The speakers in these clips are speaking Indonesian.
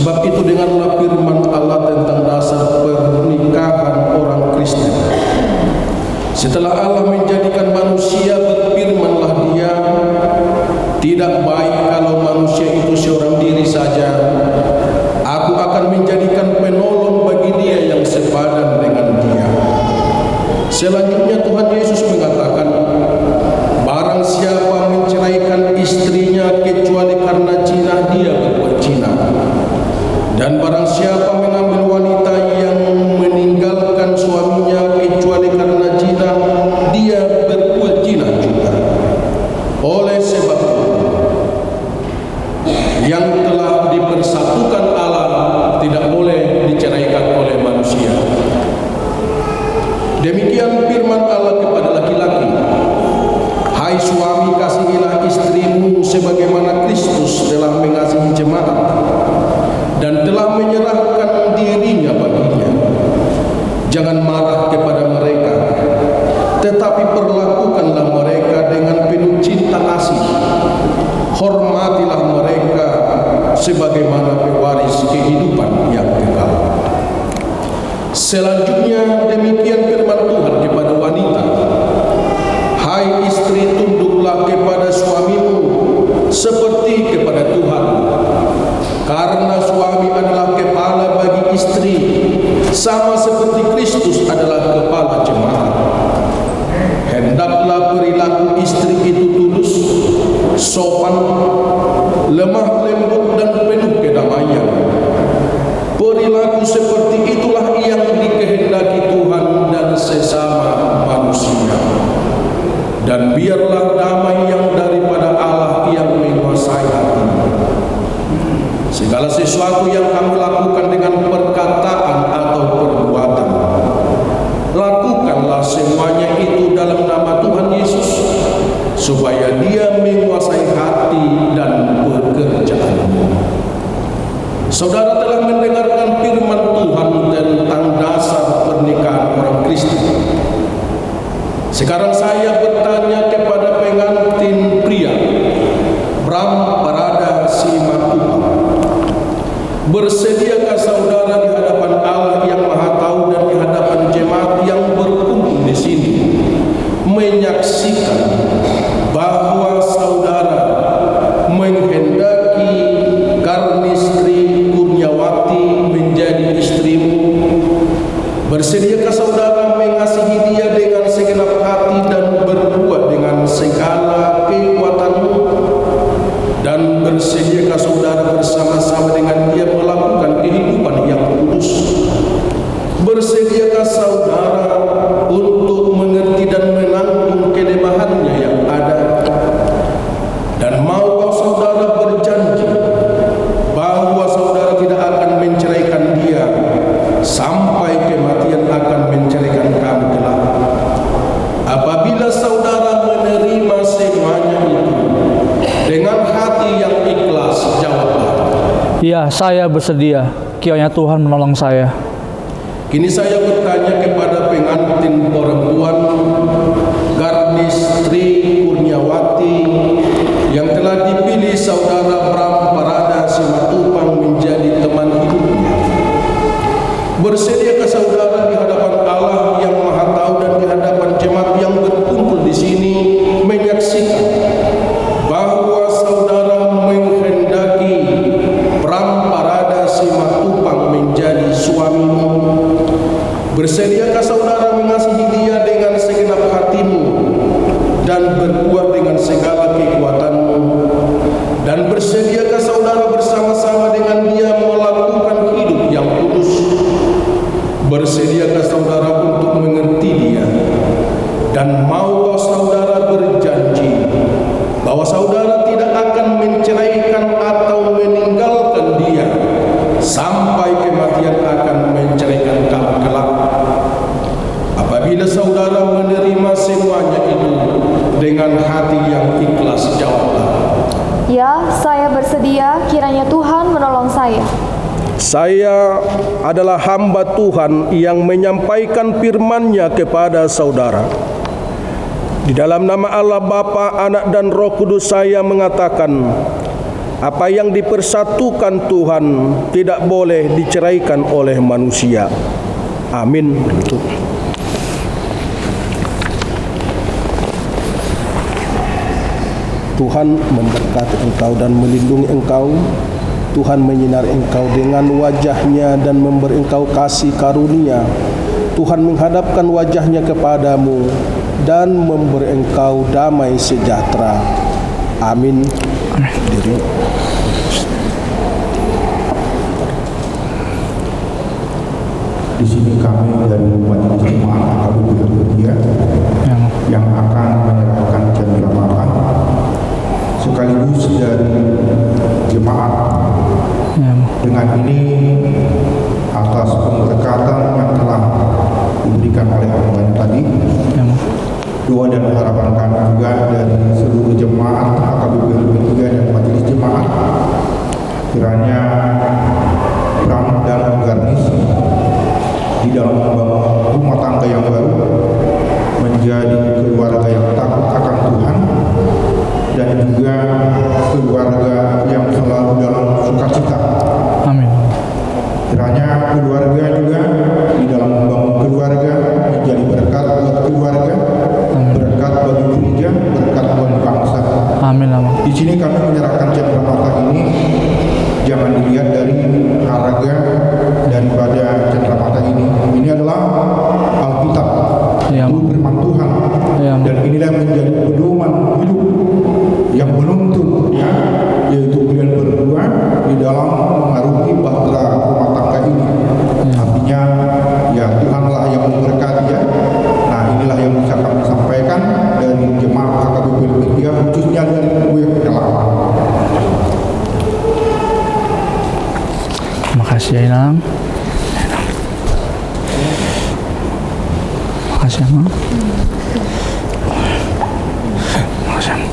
Sebab itu dengarlah firman Allah tentang dasar pernikahan orang Kristen. Setelah Allah menjadikan manusia, berfirmanlah Dia, tidak baik kalau manusia itu seorang diri saja. Aku akan menjadikan penolong bagi dia yang sepadan dengan dia. Selanjutnya Tuhan Yesus mengatakan, barang siapa menceraikan istrinya kecuali karena zina, dia berbuat zina. Dan barang siapa mengambil wanita yang meninggalkan suaminya kecuali karena zina, dia berbuat zina juga. Oleh sebab itu, yang telah dipersatukan Allah tidak boleh diceraikan oleh manusia. Demikian firman Allah kepada laki-laki. Hai suami, kasihilah istrimu sebagaimana Kristus telah mengasihi jemaat dan telah menyerahkan dirinya baginya. Jangan marah kepada mereka, tetapi perlakukanlah mereka dengan penuh cinta kasih. Hormatilah mereka sebagaimana pewaris kehidupan yang kekal. Selanjutnya demikian firman Tuhan kepada wanita. Hai istri, tunduklah kepada suamimu seperti kepada Tuhan. Karena suami adalah kepala bagi istri, sama seperti Kristus adalah kepala jemaat. Hendaklah perilaku istri itu tulus, sopan, lemah lembut dan penuh kedamaian. Perilaku seperti itulah yang dikehendaki Tuhan dan sesama manusia. Dan biarlah damai yang daripada Allah yang menguasai hati. Segala sesuatu yang kamu lakukan dengan perkataan atau perbuatan, lakukanlah semuanya itu dalam nama Tuhan Yesus, supaya Dia menguasai hati dan pekerjaanmu. Saudara telah mendengarkan firman Tuhan tentang dasar pernikahan orang Kristen. Sekarang saya bertanya kepada pengantin pria, Bram Parada Simatupang, bersediakah saudara di hadapan Allah yang Maha Tahu dan di hadapan jemaat yang berkumpul di sini menyaksikan bahwa saudara menghendaki Karnistri Kurniawati menjadi istrimu? Bersediakah saudara mengasihi dia dengan segenap hati dan berbuat dengan segala kekuatanmu? Dan bersediakah saudara bersama-sama dengan dia melakukan kehidupan yang kudus? Bersediakah saudara untuk mengerti dan menanggung kelemahannya yang ada? Dan maukah saudara berjanji bahwa saudara tidak akan menceraikan dia sampai kematian akan menceraikan kamu kelak? Apabila saudara menerima semuanya itu dengan hati yang ikhlas, jawablah, ya, saya bersedia. Kiranya Tuhan menolong saya. Kini saya bertanya kepada pengantin perempuan Karnistri Kurniawati yang telah dipilih saudara Bram Parada Simatupang menjadi teman hidupnya. Bersediakah saudara di hadapan Allah yang Maha Tahu dan di hadapan jemaat yang berkumpul di sini menyaksikan bahwa saudara menghendaki Bram Parada Simatupang menjadi suamimu? Bersediakah saudara mengasihi dia dengan segenap hatimu dan berbuat dengan segala kekuatanmu? Dan bersediakah saudara bersama-sama dengan dia melakukan hidup yang kudus? Bersediakah saudara untuk mengerti dia? Dan maukah saudara berjanji bahwa saudara tidak akan menceraikan atau meninggalkan dia sampai kematian akan menceraikan kamu kelak? Apabila saudara menerima semuanya itu dengan hati yang ikhlas, jawablah, ya, saya bersedia. Kiranya Tuhan menolong saya. saya adalah hamba Tuhan yang menyampaikan firman-Nya kepada saudara. Di dalam nama Allah Bapa, Anak dan Roh Kudus saya mengatakan, Apa yang dipersatukan Tuhan tidak boleh diceraikan oleh manusia. Amin. Tuhan memberkati engkau dan melindungi engkau. Tuhan menyinari engkau dengan wajah-Nya dan memberi engkau kasih karunia. Tuhan menghadapkan wajah-Nya kepadamu dan memberi engkau damai sejahtera. Amin. Diri. Di sini kami dari Majelis Jemaat AKBP Bersedia yang akan menyerahkan cenderamata sekaligus dari jemaat. Dengan ini atas pemberkatan yang telah diberikan oleh hambanya tadi, doa dan harapan kami juga dari seluruh jemaat AKBP Bersedia dan Majelis Jemaat, kiranya Pram dan Garnis di dalam membangun rumah tangga yang baru menjadi keluarga yang takut akan Tuhan dan juga keluarga yang selalu dalam sukacita. Amin. Kiranya keluarga juga di dalam membangun keluarga menjadi berkat buat keluarga, berkat bagi gereja, berkat buat bangsa. Amin. Amin. Di sini kami menyerahkan cenderamata ini, jangan dilihat dari harga daripada cenderamata ini. Ini adalah Alkitab, itu firman Tuhan, dan inilah yang menjadi pedoman hidup yang menuntun, yaitu kalian berdua di dalam mengarungi bahtera rumah tangga ini. Artinya, ya Tuhanlah yang memberkati ya. Nah, inilah yang bisa kami sampaikan dari jemaat AKBP Bersedia, khususnya dari gue Penyelamat. Terima kasih ya Inang. Terima kasih Inang. Terima kasih.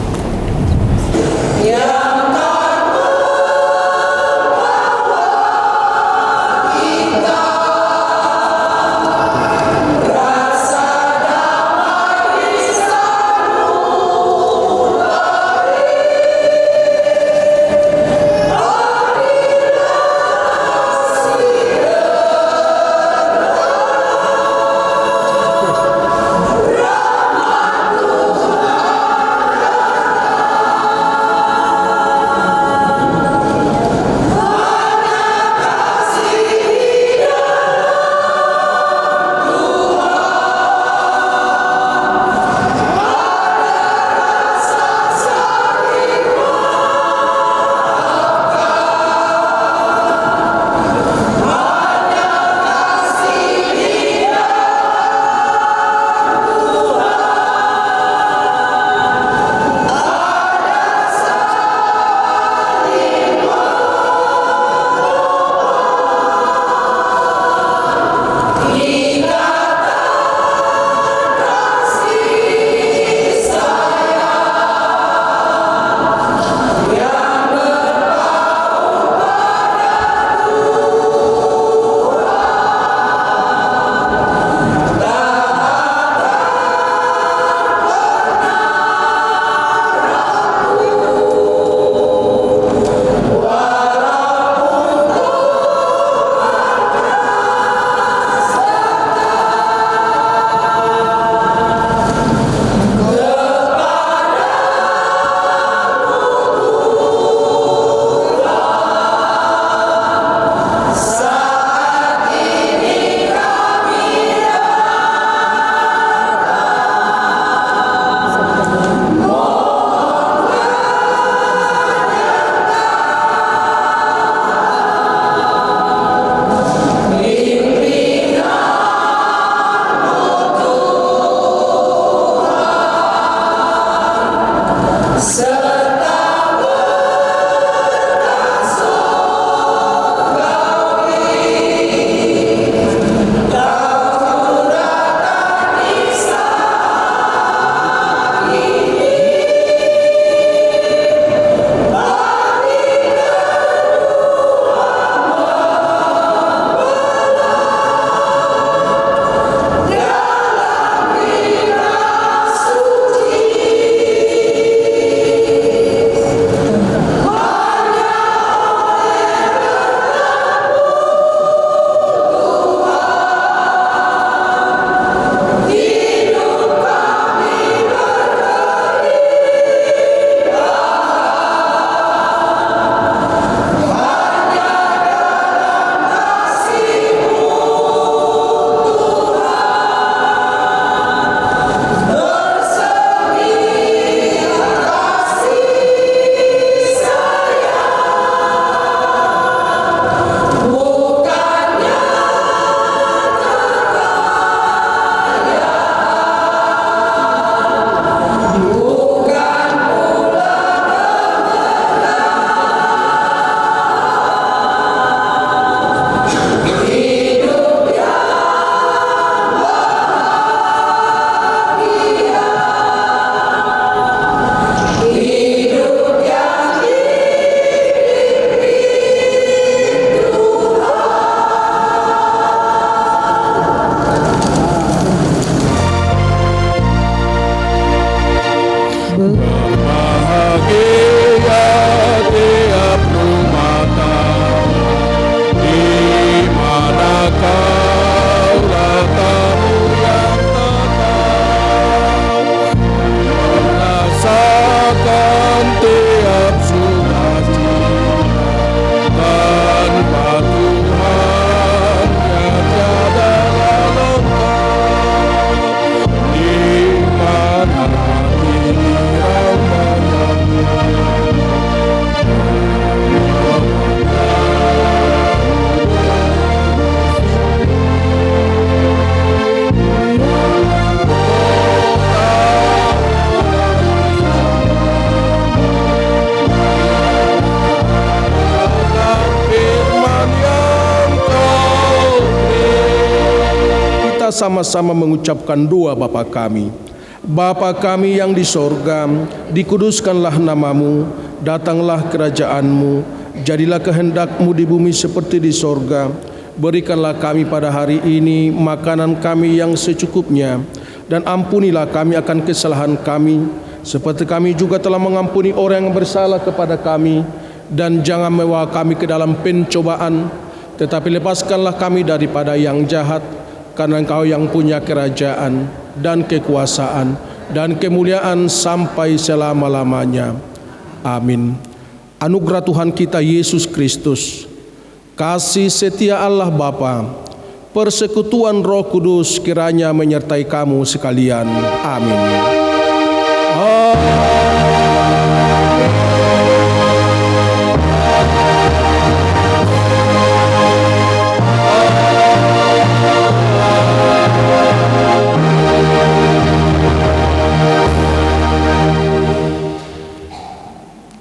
kita sama-sama mengucapkan doa Bapa kami. Bapa kami yang di sorga, dikuduskanlah namamu, datanglah kerajaanmu, jadilah kehendak-Mu di bumi seperti di sorga. Berikanlah kami pada hari ini makanan kami yang secukupnya, dan ampunilah kami akan kesalahan kami, seperti kami juga telah mengampuni orang yang bersalah kepada kami. Dan jangan membawa kami ke dalam pencobaan, tetapi lepaskanlah kami daripada yang jahat, karena Engkau yang punya kerajaan dan kekuasaan dan kemuliaan sampai selama-lamanya. Amin. Anugerah Tuhan kita Yesus Kristus, kasih setia Allah Bapa, persekutuan Roh Kudus kiranya menyertai kamu sekalian. Amin.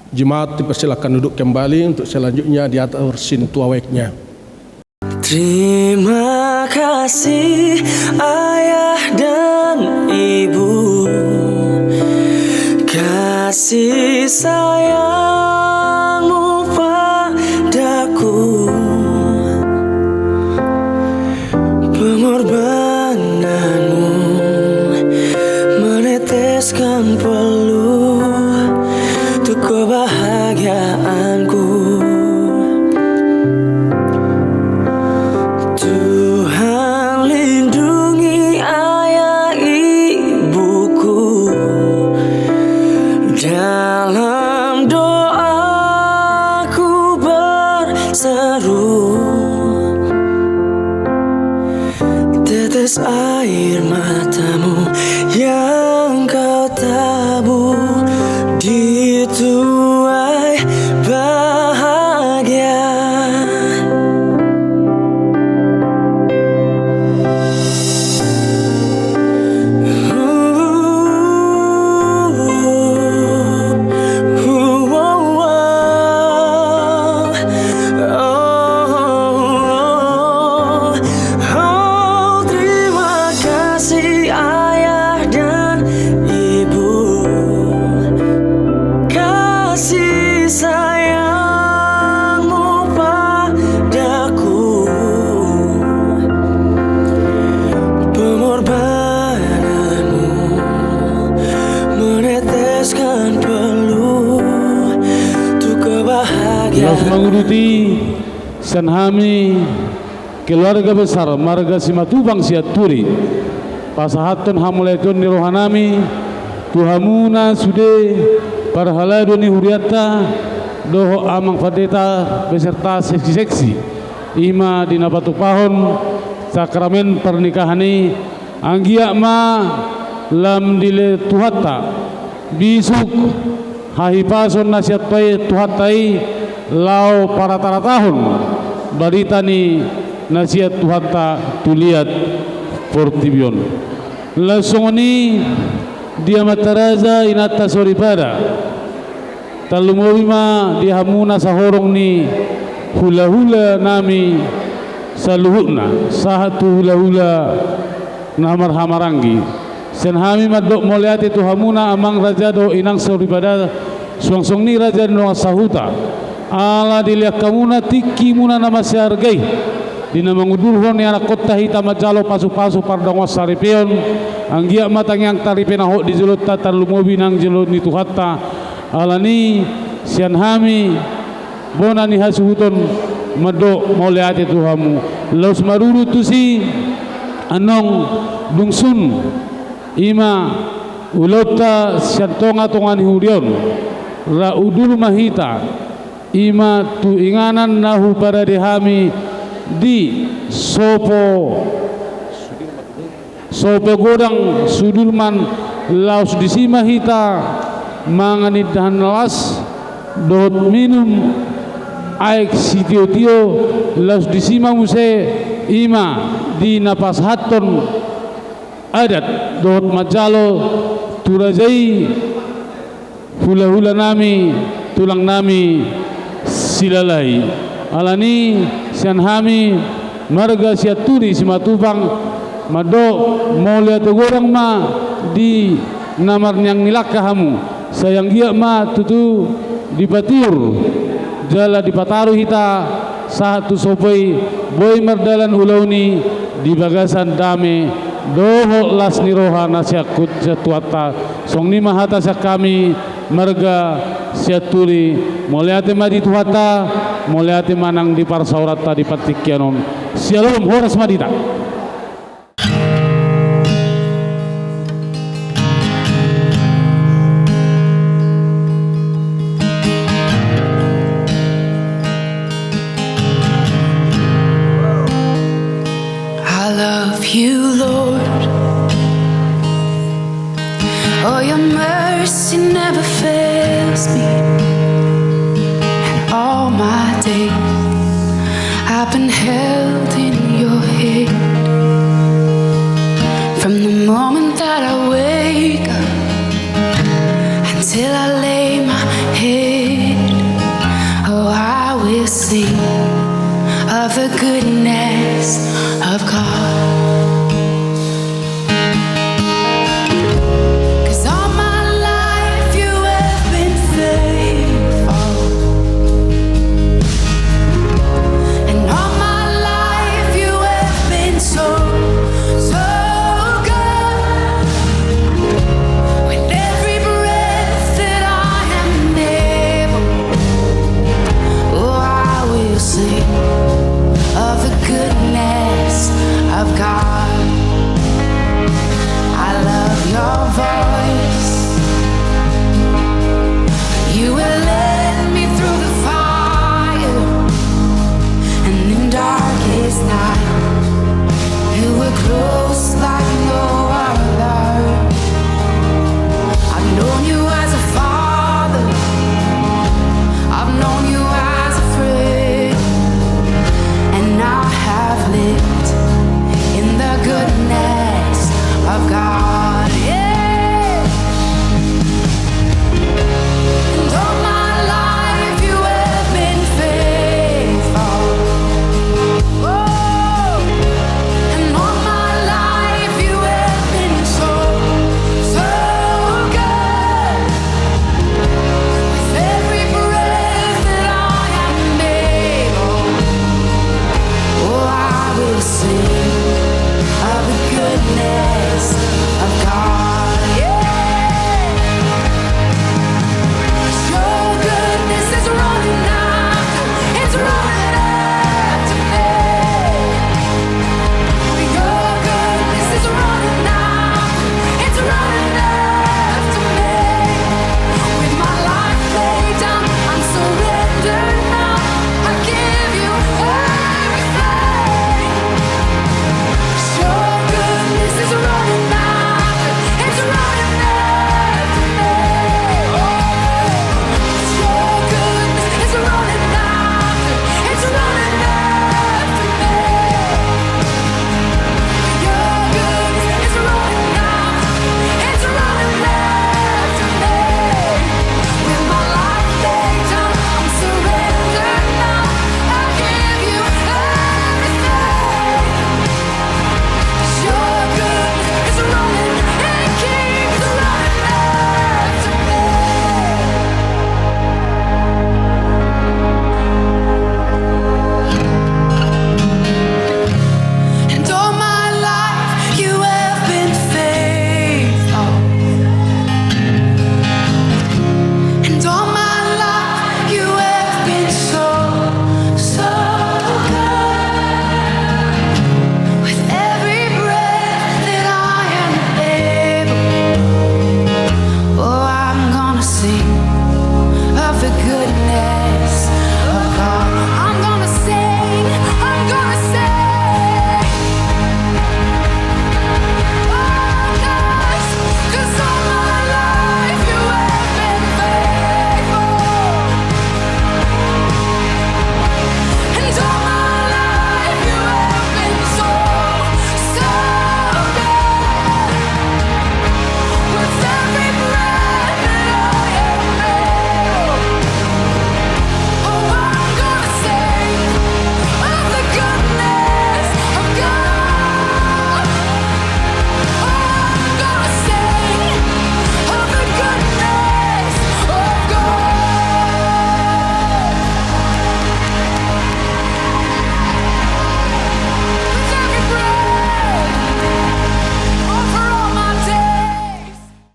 Jemaat dipersilakan duduk kembali untuk selanjutnya diatur sintuaweknya. Terima kasih Ayah dan Ibu, kasih sayang-Mu padaku, pengorbanan-Mu meneteskan peluh untuk kebahagiaanku. Tuhan lindungi ayah ibuku, dalam doaku berseru, tetes air matamu yang Kau tabur dituai bahagia. Terima kasih Ayah dan Ibu, kasih sayang-Mu padaku, pengorbanan-Mu meneteskan peluh untuk kebahagiaan. Los menguruti Sanhami keluarga besar marga Simatubang Siaturi pasahatun hamulaitun ni rohanami tuhamuna sude parhaladuni huriata doho amang fadeta beserta seksi-seksi ima dina batu pahon sakramen pernikahan anggia ma lam dile tuhata bisuk hahipason nasihat pai tuhatai lau para tahun barita ni nasihat tuhata tuliat fortibion langsung ni dia mataraza inata soribada talumawima dia hamuna sahorong ni hula-hula nami saluhuna sahatu hula-hula namar hamarangi senhami madok moliati tu hamuna amang raja do inang soribada suang-suang ni raja no sahuta ala dilihat kamuna tiki muna nama siargai dina mangudulhon ni anak kota hita majalo pasu-pasu pardang wasaripion anggia matang yang taripenaho di jelot tatar lumobi nang jelot ni tuhata alani sianhami bona ni hasuhuton mado moleate tuhamu laus maruru tusi anong bungsun ima ulota siantonga tongani hurion ra udul mahita ima tu inganan nahu para dehami di sopo godang sudulman laus disima hita manganid dahan las dot minum aik sitio-tio laus disima muse ima di napas haton adat dot majalo turajai hula-hula nami tulang nami silalai alani sianhami marga siaturi simatubang Mado molia tegorang ma di namar nyang nilakka hamu sayang gia ma tutu dipatiur jala dipataru hita saat tu sopai boy merdalan ulauni di bagasan dame doho las niroha nasyakut setuata song ni mahata kami marga siaturi moleate madi tuhata moleate manang di parsaurata di patikyanon sialom horas madita. You, Lord, oh, your mercy never fails me, and all my days I've been held in your hand. From the moment that I wake up until I lay my head, oh, I will sing of the goodness of God. Night